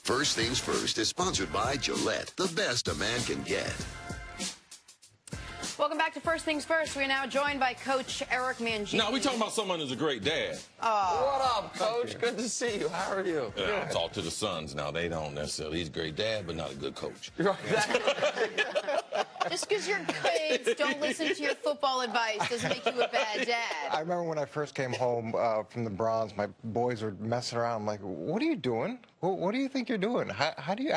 First Things First is sponsored by Gillette, the best a man can get. Welcome back to First Things First. We're now joined by Coach Eric Mangini. Now, we're talking about someone who's a great dad. What up, Coach? Good to see you. How are you? I talk to the sons now. They don't necessarily. He's a great dad, but not a good coach. Right, exactly. Just because your kids don't listen to your football advice doesn't make you a bad dad. I remember when I first came home from the Bronx, my boys were messing around. I'm like, what are you doing? What do you think you're doing? How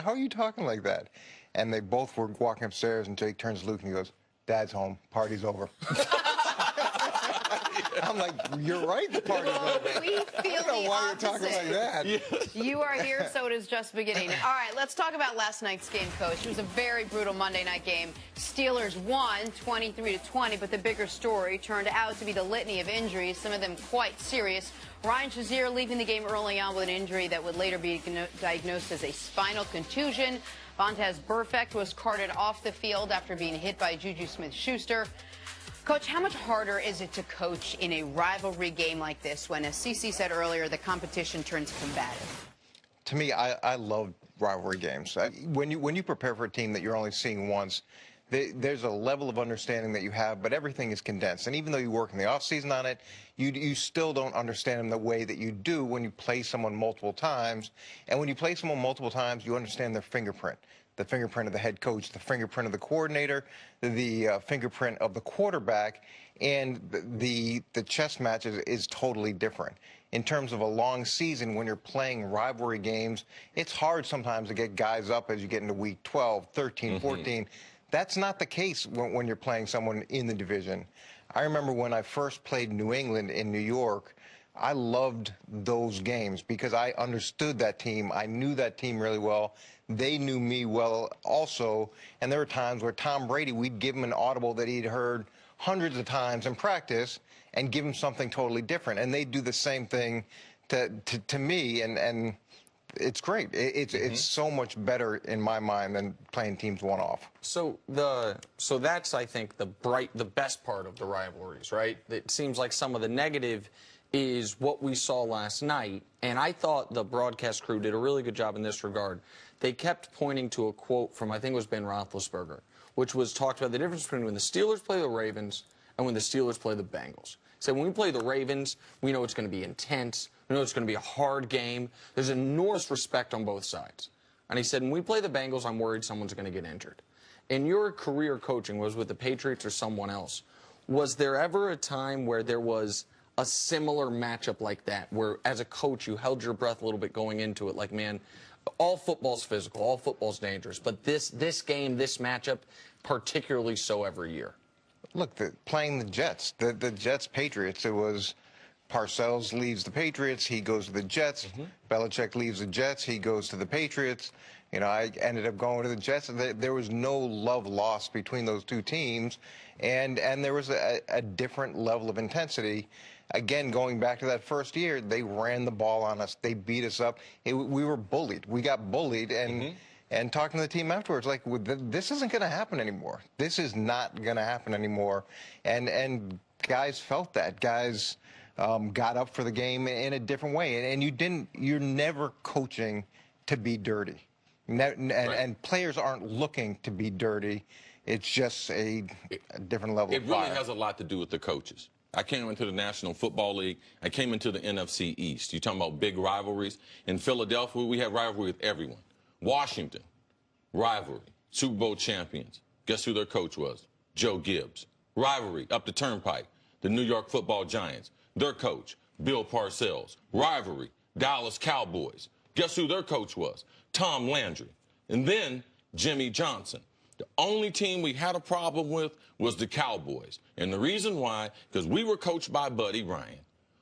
are you talking like that? And they both were walking upstairs, and Jake turns to Luke and he goes, Dad's home. Party's over. I'm like, you're right, the party's over. We feel I don't know why you're talking like that. You are here, so it is just beginning. All right, let's talk about last night's game, Coach. It was a very brutal Monday night game. Steelers won 23-20, but the bigger story turned out to be the litany of injuries, some of them quite serious. Ryan Shazier leaving the game early on with an injury that would later be diagnosed as a spinal contusion. Vontaze Burfict was carted off the field after being hit by Juju Smith-Schuster. Coach, how much harder is it to coach in a rivalry game like this when, as CeCe said earlier, the competition turns combative? To me, I love rivalry games. When you prepare for a team that you're only seeing once, there's a level of understanding that you have, but everything is condensed. And even though you work in the offseason on it, you still don't understand them the way that you do when you play someone multiple times. And when you play someone multiple times, you understand their fingerprint. The fingerprint of the head coach, the fingerprint of the coordinator, the fingerprint of the quarterback, and the chess match is totally different. In terms of a long season, when you're playing rivalry games, it's hard sometimes to get guys up as you get into week 12, 13, 14. That's not the case when you're playing someone in the division. I remember when I first played New England in New York, I loved those games because I understood that team. I knew that team really well. They knew me well also. And there were times where Tom Brady, we'd give him an audible that he'd heard hundreds of times in practice and give him something totally different. And they'd do the same thing to me. And it's great. It's so much better in my mind than playing teams one-off. So that's, I think, the best part of the rivalries, right? It seems like some of the negative is what we saw last night, and I thought the broadcast crew did a really good job in this regard. They kept pointing to a quote from, I think it was Ben Roethlisberger, which was talked about the difference between when the Steelers play the Ravens and when the Steelers play the Bengals. So when we play the Ravens, we know it's going to be intense. We know it's going to be a hard game. There's enormous respect on both sides. And he said, when we play the Bengals, I'm worried someone's going to get injured. In your career coaching, was with the Patriots or someone else, was there ever a time where there was a similar matchup like that, where as a coach you held your breath a little bit going into it, like, man, all football's physical, all football's dangerous, but this game, this matchup, particularly so every year? Look, playing the Jets, the Jets-Patriots, it was Parcells leaves the Patriots, he goes to the Jets. Belichick leaves the Jets, he goes to the Patriots. You know, I ended up going to the Jets. There was no love lost between those two teams, and there was a different level of intensity. Again, going back to that first year, they ran the ball on us. They beat us up. We were bullied. We got bullied, and talking to the team afterwards, like, this isn't going to happen anymore. This is not going to happen anymore. And guys felt that. Guys got up for the game in a different way. And you're never coaching to be dirty. And players aren't looking to be dirty. It's just a different level of fire. It really has a lot to do with the coaches. I came into the National Football League. I came into the NFC East. You're talking about big rivalries. In Philadelphia, we have rivalry with everyone. Washington, rivalry, Super Bowl champions. Guess who their coach was? Joe Gibbs. Rivalry up the turnpike, the New York Football Giants. Their coach, Bill Parcells. Rivalry, Dallas Cowboys. Guess who their coach was? Tom Landry. And then Jimmy Johnson. The only team we had a problem with was the Cowboys. And the reason why, because we were coached by Buddy Ryan,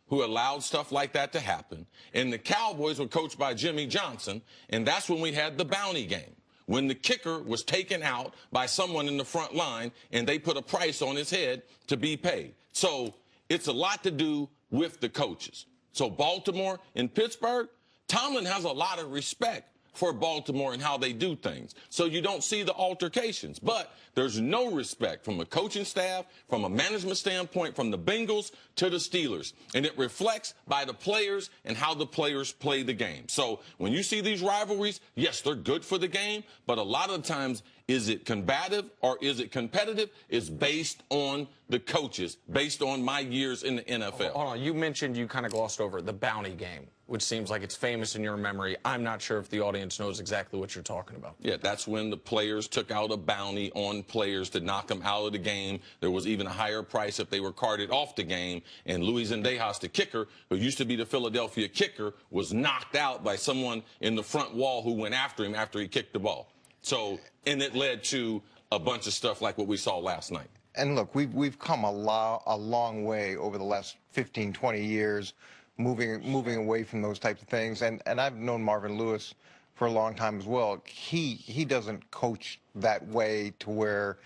who allowed stuff like that to happen. And the Cowboys were coached by Jimmy Johnson, and that's when we had the bounty game, when the kicker was taken out by someone in the front line, and they put a price on his head to be paid. So it's a lot to do with the coaches. So Baltimore and Pittsburgh, Tomlin has a lot of respect for Baltimore and how they do things. So you don't see the altercations. But there's no respect from a coaching staff, from a management standpoint, from the Bengals to the Steelers. And it reflects by the players and how the players play the game. So when you see these rivalries, yes, they're good for the game, but a lot of times, is it combative or is it competitive? It's based on the coaches, based on my years in the NFL. Hold on, you mentioned, you kind of glossed over the bounty game, which seems like it's famous in your memory. I'm not sure if the audience knows exactly what you're talking about. Yeah, that's when the players took out a bounty on players to knock them out of the game. There was even a higher price if they were carted off the game. And Luis Zendejas, the kicker, who used to be the Philadelphia kicker, was knocked out by someone in the front wall who went after him after he kicked the ball. So, and it led to a bunch of stuff like what we saw last night. And look, we've come a long way over the last 15, 20 years, moving away from those types of things. And I've known Marvin Lewis for a long time as well. He doesn't coach that way to where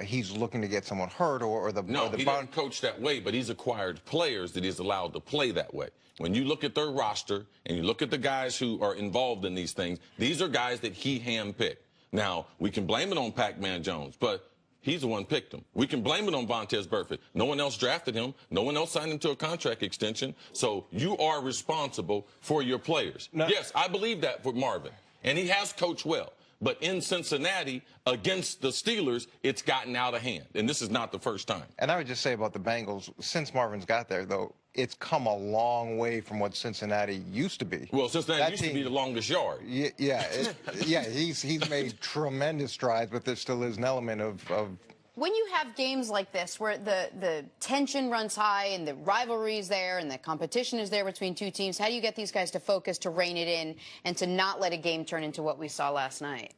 he's looking to get someone hurt or the no, he doesn't coach that way, but he's acquired players that he's allowed to play that way. When you look at their roster and you look at the guys who are involved in these things, these are guys that he handpicked. Now, we can blame it on Pac-Man Jones, but he's the one picked him. We can blame it on Vontaze Burfict. No one else drafted him. No one else signed him to a contract extension. So you are responsible for your players. No. Yes, I believe that for Marvin. And he has coached well. But in Cincinnati, against the Steelers, it's gotten out of hand. And this is not the first time. And I would just say about the Bengals, since Marvin's got there, though, it's come a long way from what Cincinnati used to be. Well, Cincinnati used to be the longest yard. Yeah, he's made tremendous strides, but there still is an element of when you have games like this where the tension runs high and the rivalry is there and the competition is there between two teams, how do you get these guys to focus, to rein it in, and to not let a game turn into what we saw last night?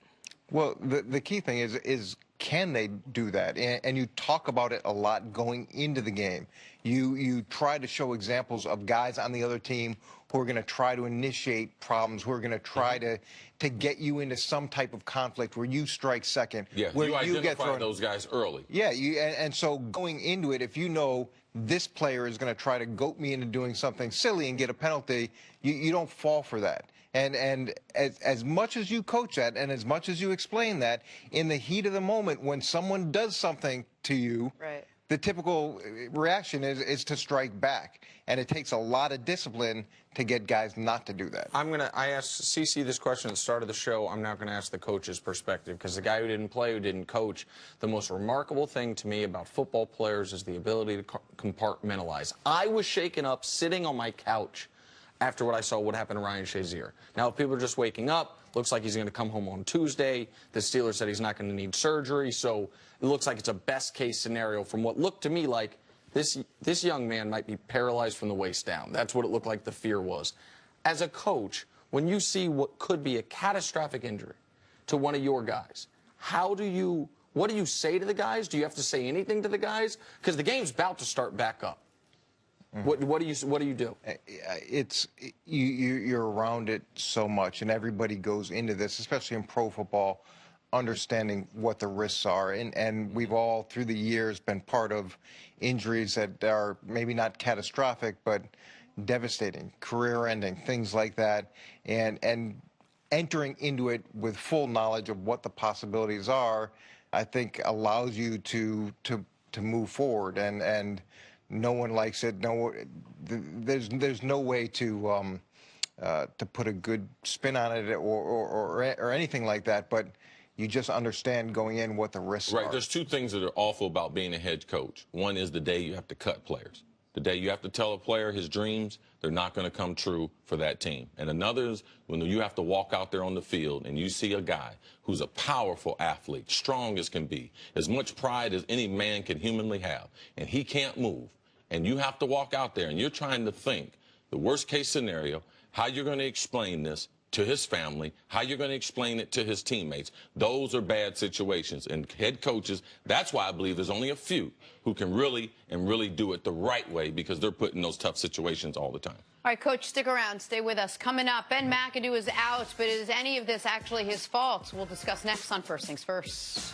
Well, the key thing is can they do that? And you talk about it a lot going into the game. You try to show examples of guys on the other team who are going to try to initiate problems, who are going to try to get you into some type of conflict where you strike second. Yeah, where you identify get thrown. Those guys early. Yeah, and so going into it, if you know this player is going to try to goat me into doing something silly and get a penalty, you don't fall for that. And as much as you coach that and as much as you explain that, in the heat of the moment when someone does something to you, right, the typical reaction is to strike back. And it takes a lot of discipline to get guys not to do that. I asked CC this question at the start of the show. I'm now going to ask the coach's perspective, because the guy who didn't play, who didn't coach, the most remarkable thing to me about football players is the ability to compartmentalize. I was shaken up sitting on my couch after what I saw what happened to Ryan Shazier. Now, if people are just waking up, looks like he's going to come home on Tuesday. The Steelers said he's not going to need surgery, so it looks like it's a best-case scenario from what looked to me like this young man might be paralyzed from the waist down. That's what it looked like the fear was. As a coach, when you see what could be a catastrophic injury to one of your guys, what do you say to the guys? Do you have to say anything to the guys? Because the game's about to start back up. Mm-hmm. What do you do? You're around it so much, and everybody goes into this, especially in pro football, understanding what the risks are. And we've all, through the years, been part of injuries that are maybe not catastrophic, but devastating, career-ending, things like that. And entering into it with full knowledge of what the possibilities are, I think allows you to move forward. And no one likes it. No, there's no way to put a good spin on it or anything like that. But you just understand going in what the risks are. Right. There's two things that are awful about being a head coach. One is the day you have to cut players. The day you have to tell a player his dreams, they're not going to come true for that team. And another is when you have to walk out there on the field and you see a guy who's a powerful athlete, strong as can be, as much pride as any man can humanly have, and he can't move. And you have to walk out there and you're trying to think the worst case scenario, how you're going to explain this to his family, how you're going to explain it to his teammates. Those are bad situations. And head coaches, that's why I believe there's only a few who can really do it the right way, because they're put in those tough situations all the time. All right, Coach, stick around. Stay with us. Coming up, Ben McAdoo is out, but is any of this actually his fault? We'll discuss next on First Things First.